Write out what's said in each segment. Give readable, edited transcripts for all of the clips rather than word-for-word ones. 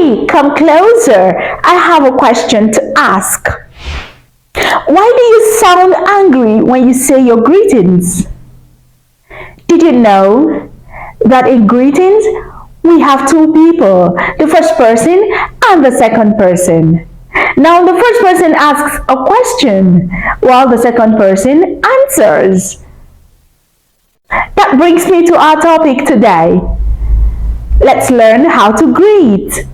Hey, come closer. I have a question to ask. Why do you sound angry when you say your greetings? Did you know that in greetings we have two people, the first person and the second person? Now, the first person asks a question while the second person answers. That brings me to our topic today. Let's learn how to greet.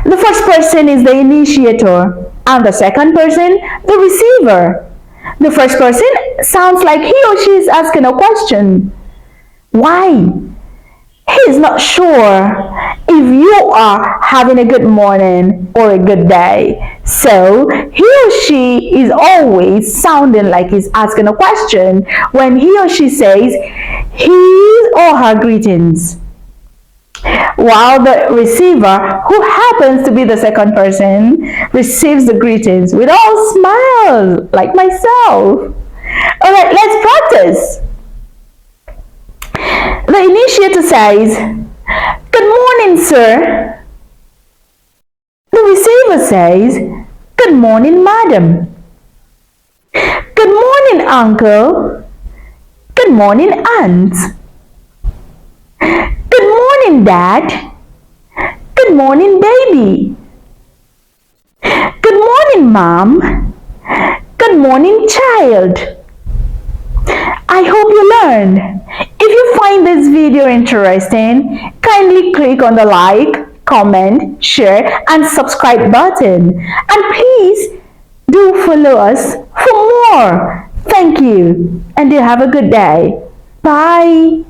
The first person is the initiator and the second person the receiver. The first person sounds like he or she is asking a question. Why? He is not sure if you are having a good morning or a good day. So he or she is always sounding like he's asking a question when he or she says his or her greetings. While the receiver, who happens to be the second person, receives the greetings with all smiles, like myself. Alright, let's practice. The initiator says, "Good morning, sir." The receiver says, "Good morning, madam." "Good morning, uncle." "Good morning, aunt." "Good morning, dad." "Good morning, baby." "Good morning, mom." "Good morning, child." I hope you learned. If you find this video interesting, kindly click on the like, comment, share, and subscribe button. And please do follow us for more. Thank you, and you have a good day. Bye.